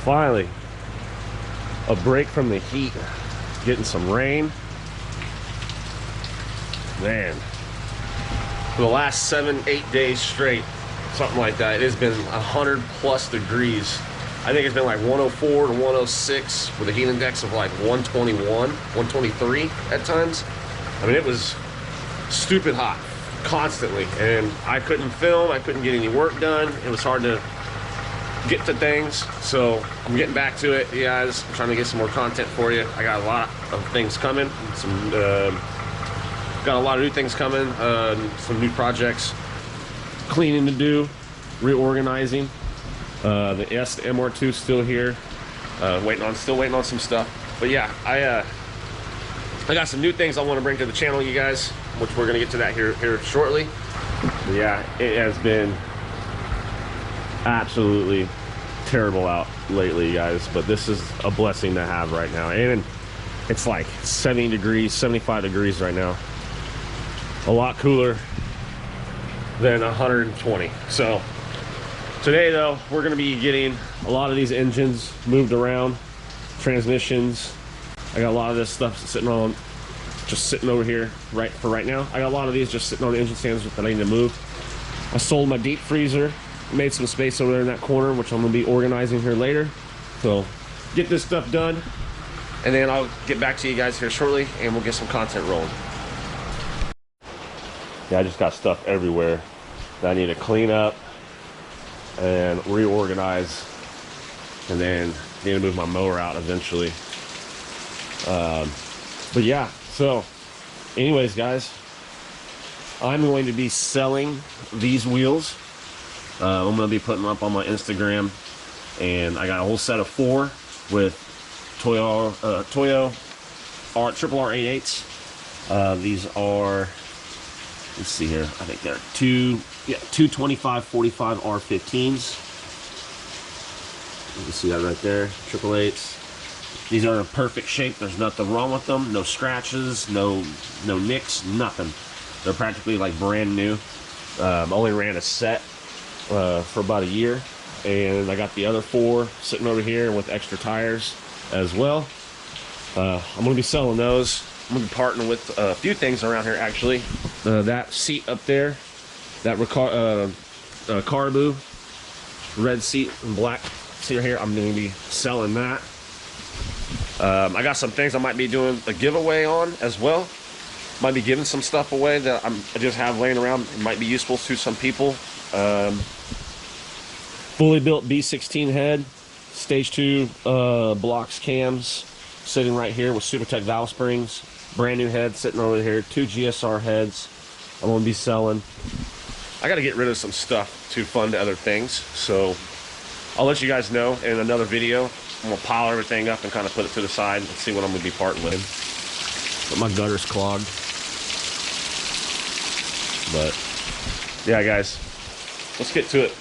Finally, a break from the heat, getting some rain. Man, for the last 7-8 days straight, something like that, it has been 100+ degrees. I think it's been like 104 to 106 with a heat index of like 121, 123 at times. I mean, it was stupid hot constantly, and I couldn't film, I couldn't get any work done. It was hard to get to things, so I'm getting back to it, you guys. I'm trying to get some more content for you. I got a lot of things coming, got a lot of new things coming, some new projects, cleaning to do, reorganizing. The MR2 still here, still waiting on some stuff. But yeah, I got some new things I want to bring to the channel, you guys, which we're gonna get to that here shortly. But yeah, it has been absolutely terrible out lately, guys, but this is a blessing to have right now. And it's like 70 degrees, 75 degrees right now. A lot cooler than 120. So today though, we're going to be getting a lot of these engines moved around, transmissions. I got a lot of this stuff sitting over here right now. I got a lot of these just sitting on the engine stands that I need to move. I sold my deep freezer, made some space over there in that corner, which I'm going to be organizing here later. So get this stuff done, and then I'll get back to you guys here shortly, and we'll get some content rolling. Yeah, I just got stuff everywhere that I need to clean up and reorganize, and then need to move my mower out eventually. But yeah, so anyways, guys, I'm going to be selling these wheels. I'm going to be putting them up on my Instagram, and I got a whole set of 4 with Toyo triple R88s. These are, let's see here, I think they're two 25/45 R15s. You can see that right there, triple 8s. These are in perfect shape. There's nothing wrong with them. No scratches, no nicks, nothing. They're practically like brand new. Only ran a set for about a year, and I got the other 4 sitting over here with extra tires as well. I'm going to be selling those. I'm going to be partnering with a few things around here, actually. That seat up there, that Caribou red seat and black seat right here, I'm going to be selling that. I got some things I might be doing a giveaway on as well. Might be giving some stuff away that I just have laying around. It might be useful to some people. Fully built B16 head, stage 2 blocks cams sitting right here with Supertech valve springs. Brand new head sitting over here. 2 GSR heads I'm going to be selling. I got to get rid of some stuff to fund other things, so I'll let you guys know in another video. I'm going to pile everything up and kind of put it to the side and see what I'm going to be parting with. But my gutter's clogged. But yeah, guys, let's get to it.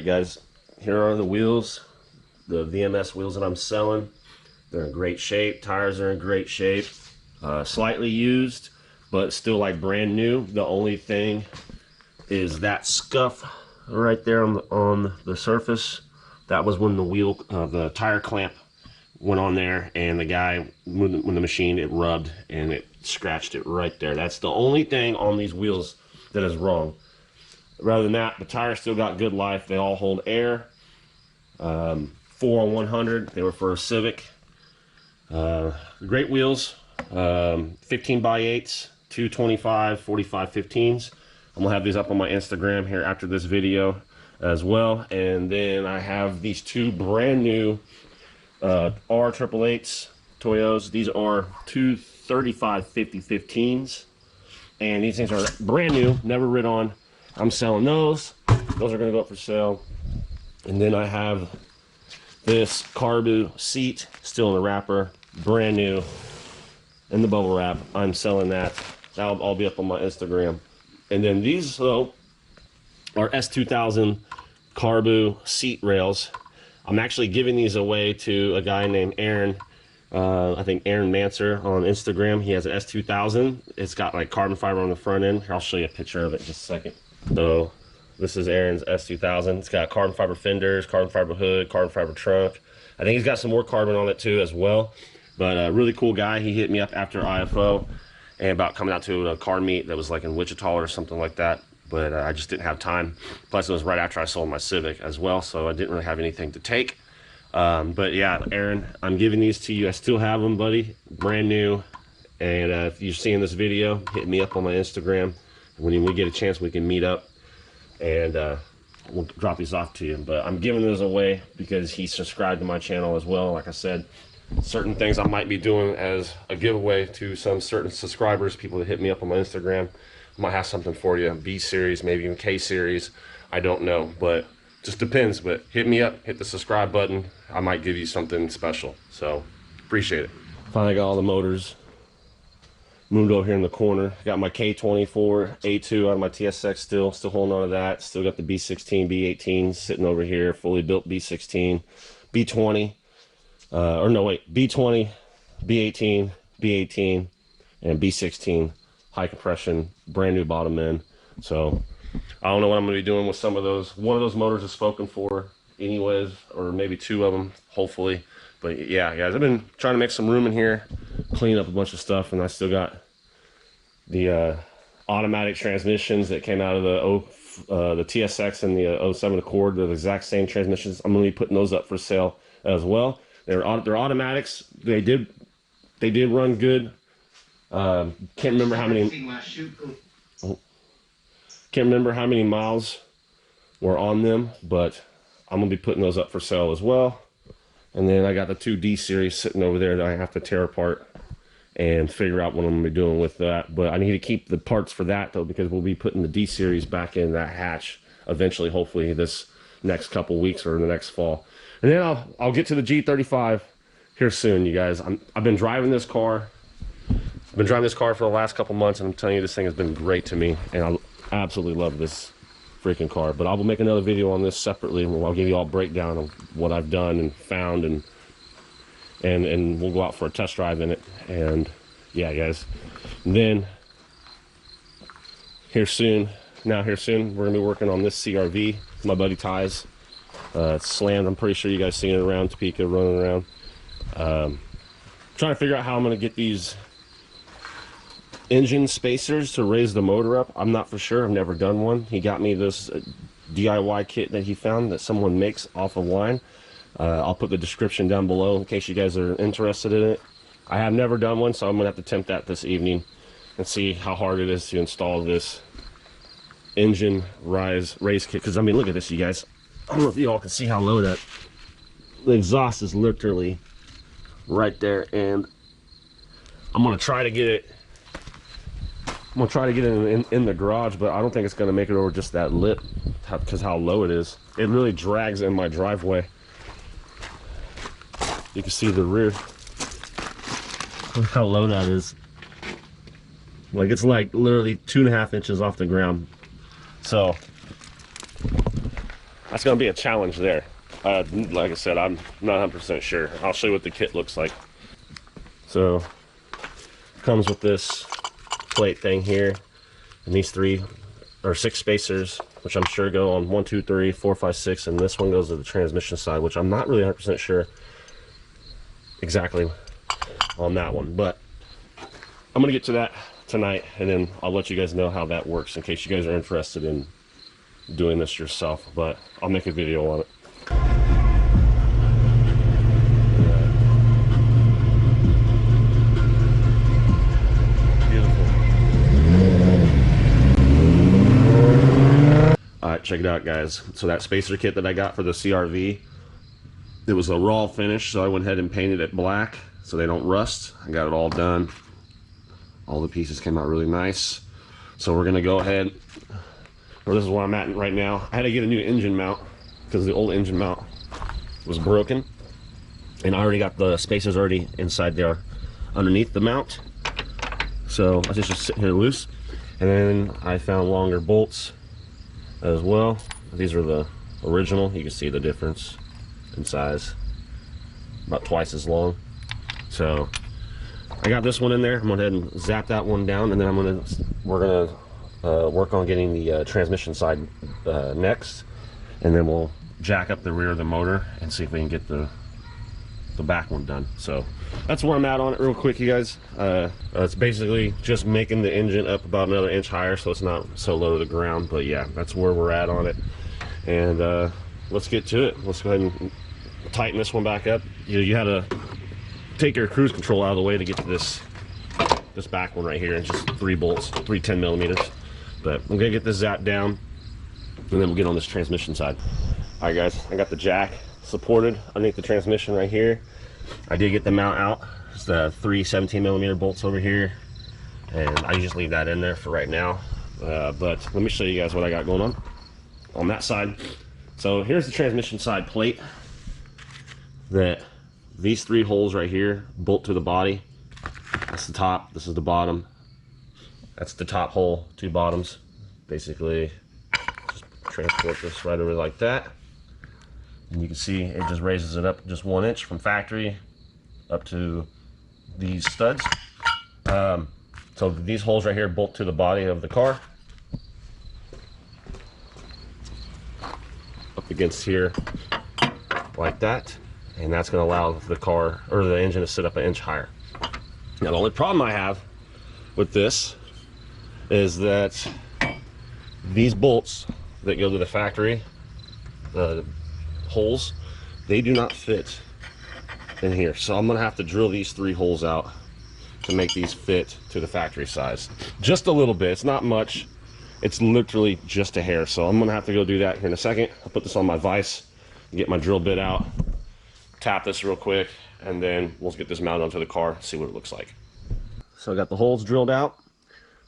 right, guys, here are the wheels, the VMS wheels that I'm selling. They're in great shape. Tires are in great shape. Slightly used, but still like brand new. The only thing is that scuff right there on the surface. That was when the tire clamp went on there, and the guy, when the machine, it rubbed and it scratched it right there. That's the only thing on these wheels that is wrong. Rather than that, the tires still got good life. They all hold air. 4 on 100. They were for a Civic. Great wheels. 15 by 8s, 225, 45 15s. I'm gonna have these up on my Instagram here after this video as well. And then I have these two brand new R888s Toyos. These are 235 50 15s, and these things are brand new, never rid on. I'm selling those. Those are gonna go up for sale. And then I have this Carbu seat, still in the wrapper, brand new, in the bubble wrap. I'm selling that. That'll all be up on my Instagram. And then these, though, are S2000 Carbu seat rails. I'm actually giving these away to a guy named Aaron. I think Aaron Manser on Instagram. He has an S2000. It's got like carbon fiber on the front end. Here, I'll show you a picture of it in just a second. So this is Aaron's S2000. It's got carbon fiber fenders, carbon fiber hood, carbon fiber trunk. I think he's got some more carbon on it too as well. But a really cool guy. He hit me up after IFO and about coming out to a car meet that was like in Wichita or something like that. But I just didn't have time. Plus it was right after I sold my Civic as well, so I didn't really have anything to take. But yeah, Aaron, I'm giving these to you. I still have them, buddy, brand new. And if you're seeing this video, hit me up on my Instagram. When we get a chance, we can meet up and we'll drop these off to you. But I'm giving those away because he subscribed to my channel as well. Like I said, certain things I might be doing as a giveaway to some certain subscribers, people that hit me up on my Instagram. I might have something for you, B series, maybe even K series. I don't know, but just depends. But hit me up, hit the subscribe button. I might give you something special. So appreciate it. Finally got all the motors moved over here in the corner. Got my K24 A2 out of my TSX still holding on to that. Still got the B16, B18 sitting over here, fully built B16, B20, or no wait, B20, B18, B18, and B16 high compression, brand new bottom end. So I don't know what I'm going to be doing with some of those. One of those motors is spoken for anyways, or maybe two of them, hopefully. But yeah, guys, I've been trying to make some room in here, clean up a bunch of stuff, and I still got the automatic transmissions that came out of the TSX and the 07 Accord. They're the exact same transmissions. I'm going to be putting those up for sale as well. They're automatics. They did run good. Can't remember how many miles were on them, but I'm gonna be putting those up for sale as well. And then I got the 2D series sitting over there that I have to tear apart and figure out what I'm gonna be doing with that. But I need to keep the parts for that though, because we'll be putting the D series back in that hatch eventually, hopefully this next couple weeks or in the next fall. And then I'll get to the G35 here soon, you guys. I've been driving this car. I've been driving this car for the last couple months, and I'm telling you, this thing has been great to me, and I absolutely love this freaking car. But I will make another video on this separately, and I'll give you all a breakdown of what I've done and found, and we'll go out for a test drive in it. And yeah, guys. And then here soon, we're gonna be working on this CRV. My buddy Ty's. It's slammed. I'm pretty sure you guys seen it around Topeka running around. Trying to figure out how I'm gonna get these engine spacers to raise the motor up. I'm not for sure. I've never done one. He got me this DIY kit that he found that someone makes off of line. I'll put the description down below in case you guys are interested in it. I have never done one, so I'm gonna have to attempt that this evening and see how hard it is to install this engine raise kit. Because I mean, look at this, you guys. I don't know if you all can see how low that the exhaust is, literally right there. And I'm gonna try to get it in the garage, but I don't think it's going to make it over just that lip because how low it is. It really drags in my driveway. You can see the rear. Look how low that is. Like, it's like literally 2.5 inches off the ground. So that's going to be a challenge there. Like I said, I'm not 100% sure. I'll show you what the kit looks like. So, comes with this plate thing here, and these 3 or 6 spacers, which I'm sure go on 1, 2, 3, 4, 5, 6, and this one goes to the transmission side, which I'm not really 100% sure exactly on that one, but I'm gonna get to that tonight, and then I'll let you guys know how that works in case you guys are interested in doing this yourself, but I'll make a video on it. Alright, check it out, guys. So that spacer kit that I got for the CRV, it was a raw finish, so I went ahead and painted it black so they don't rust. I got it all done. All the pieces came out really nice. So we're gonna go ahead, or this is where I'm at right now. I had to get a new engine mount because the old engine mount was broken, and I already got the spacers already inside there underneath the mount. So I just sitting here loose, and then I found longer bolts as well. These are the original. You can see the difference in size, about twice as long. So I got this one in there. I'm gonna go ahead and zap that one down, and then we're gonna work on getting the transmission side next, and then we'll jack up the rear of the motor and see if we can get the back one done. So that's where I'm at on it real quick, you guys. It's basically just making the engine up about another inch higher so it's not so low to the ground, but yeah, that's where we're at on it. And let's get to it. Let's go ahead and tighten this one back up. You had to take your cruise control out of the way to get to this back one right here, and just 3 bolts, 3 10 millimeters. But I'm gonna get this zapped down, and then we'll get on this transmission side. All right, guys, I got the jack supported underneath the transmission right here. I did get the mount out. It's the 3 17 millimeter bolts over here, and I just leave that in there for right now. But let me show you guys what I got going on that side. So here's the transmission side plate that these 3 holes right here bolt to the body. That's the top, this is the bottom. That's the top hole, 2 bottoms. Basically, just transport this right over like that. And you can see it just raises it up just 1 inch from factory up to these studs. So these holes right here bolt to the body of the car. Up against here like that. And that's going to allow the car or the engine to sit up 1 inch higher. Now the only problem I have with this is that these bolts that go to the factory, the holes, they do not fit in here. So I'm gonna have to drill these 3 holes out to make these fit to the factory size. Just a little bit, it's not much. It's literally just a hair. So I'm gonna have to go do that here in a second. I'll put this on my vise, get my drill bit out, tap this real quick, and then we'll get this mounted onto the car, see what it looks like. So I got the holes drilled out,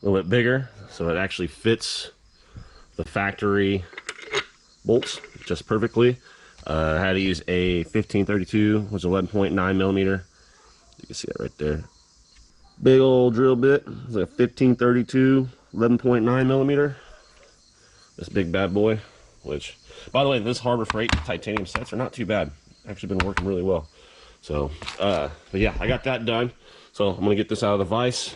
a little bit bigger, so it actually fits the factory bolts just perfectly. I had to use a 1532, which is 11.9 millimeter. You can see that right there. Big old drill bit. It's like a 1532, 11.9 millimeter. This big bad boy, which, by the way, this Harbor Freight titanium sets are not too bad. Actually been working really well. So, but yeah, I got that done. So I'm gonna get this out of the vise,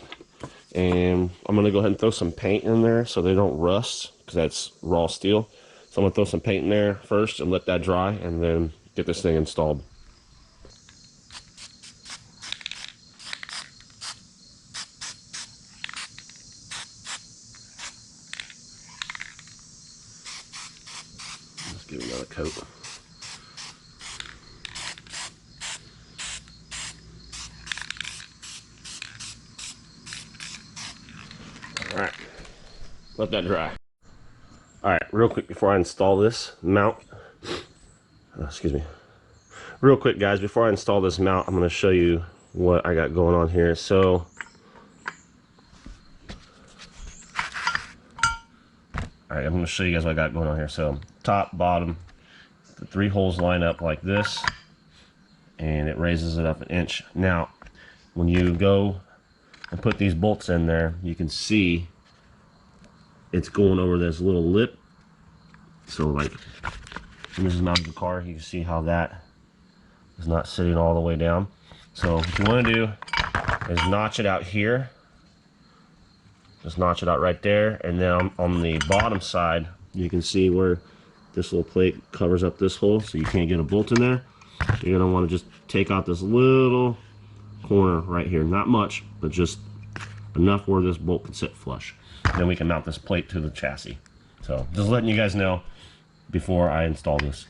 and I'm gonna go ahead and throw some paint in there so they don't rust, because that's raw steel. So I'm gonna throw some paint in there first and let that dry, and then get this thing installed. Let's give it another coat. All right, let that dry. All right, real quick before I install this mount, excuse me. Real quick, guys, before I install this mount, I'm going to show you what I got going on here. So, all right, I'm going to show you guys what I got going on here. So, top, bottom, the 3 holes line up like this, and it raises it up 1 inch. Now, when you go and put these bolts in there, you can see it's going over this little lip. So like And this is mounted to the car. You can see how that is not sitting all the way down. So what you want to do is notch it out here. Just notch it out right there, and then on the bottom side, you can see where this little plate covers up this hole, so you can't get a bolt in there. You're gonna want to just take out this little corner right here. Not much, but just enough where this bolt can sit flush. Then we can mount this plate to the chassis. So just letting you guys know before I install this.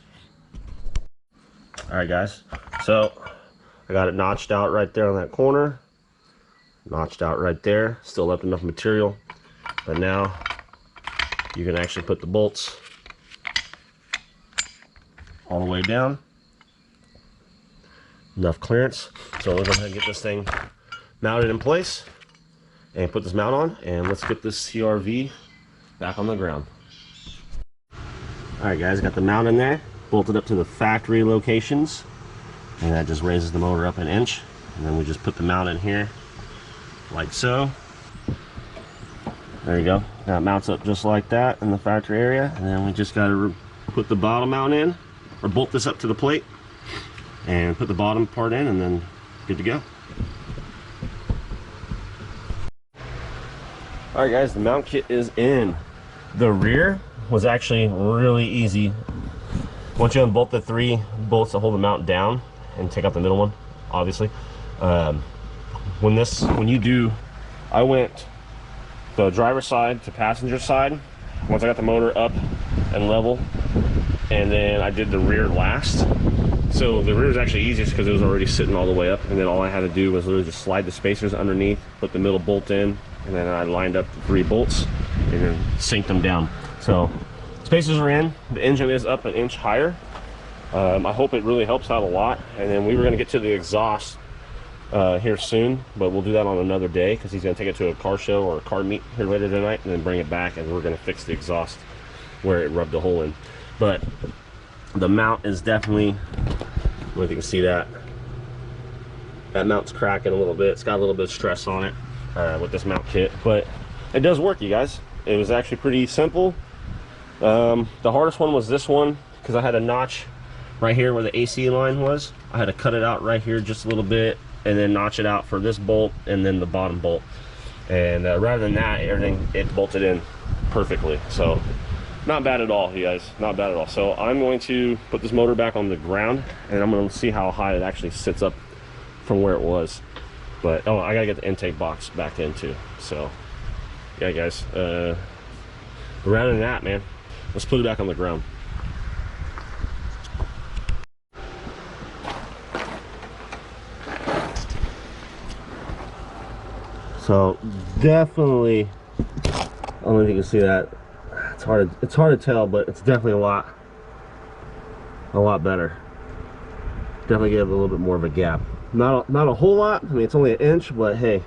All right, guys. So I got it notched out right there on that corner. Notched out right there. Still left enough material. But now you can actually put the bolts all the way down. Enough clearance. So let's go ahead and get this thing mounted in place and put this mount on, and let's get this CRV back on the ground. Alright guys, got the mount in there, bolted up to the factory locations, and that just raises the motor up an inch, and then we just put the mount in here like so. There you go. Now it mounts up just like that in the factory area, and then we just got to put the bottom mount in, or bolt this up to the plate and put the bottom part in, and then good to go. Alright guys, the mount kit is in. The rear was actually really easy. Once you unbolt the 3 bolts that hold the mount down and take out the middle one, obviously. When you do, I went the driver's side to passenger side once I got the motor up and level, and then I did the rear last. So the rear is actually easiest because it was already sitting all the way up, and then all I had to do was literally just slide the spacers underneath, put the middle bolt in, and then I lined up the 3 bolts and then synced them down. So spacers are in, the engine is up an inch higher. I hope it really helps out a lot. And then we were going to get to the exhaust here soon, but we'll do that on another day because he's going to take it to a car show or a car meet here later tonight, and then bring it back, and we're going to fix the exhaust where it rubbed a hole in. But the mount is definitely, I don't know if you can see that. That mount's cracking a little bit. It's got a little bit of stress on it with this mount kit, but it does work, you guys. It was actually pretty simple. The hardest one was this one because I had a notch right here where the AC line was. I had to cut it out right here just a little bit, and then notch it out for this bolt and then the bottom bolt. And rather than that, everything, it bolted in perfectly. So not bad at all, you guys, not bad at all. So I'm going to put this motor back on the ground, and I'm going to see how high it actually sits up from where it was. But oh, I gotta get the intake box back in too. So yeah guys, rather than that, man, let's put it back on the ground. So definitely, I don't know if you can see that. It's hard to tell, but it's definitely a lot better. Definitely gave it a little bit more of a gap. Not a whole lot. I mean, it's only an inch, but hey,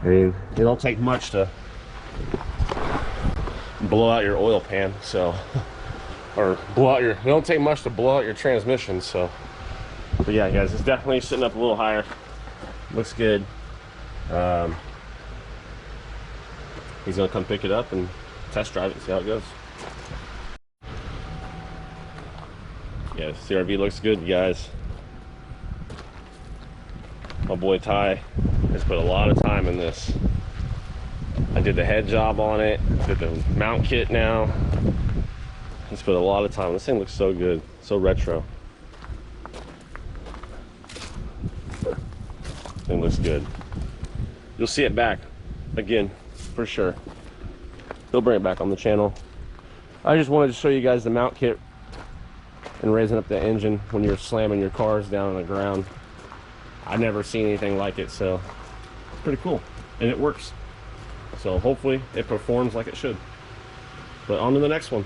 I mean, it don't take much to blow out your oil pan. So, or blow out your. It don't take much to blow out your transmission. So, but yeah, guys, it's definitely sitting up a little higher. Looks good. He's gonna come pick it up and test drive it and see how it goes. Yeah, CRV looks good, you guys. My boy Ty has put a lot of time in this. I did the head job on it, did the mount kit now. He's put a lot of time. This thing looks so good, so retro. This thing looks good. You'll see it back again for sure. He'll bring it back on the channel. I just wanted to show you guys the mount kit and raising up the engine when you're slamming your cars down on the ground. I've never seen anything like it, so it's pretty cool, and it works. So hopefully it performs like it should. But on to the next one.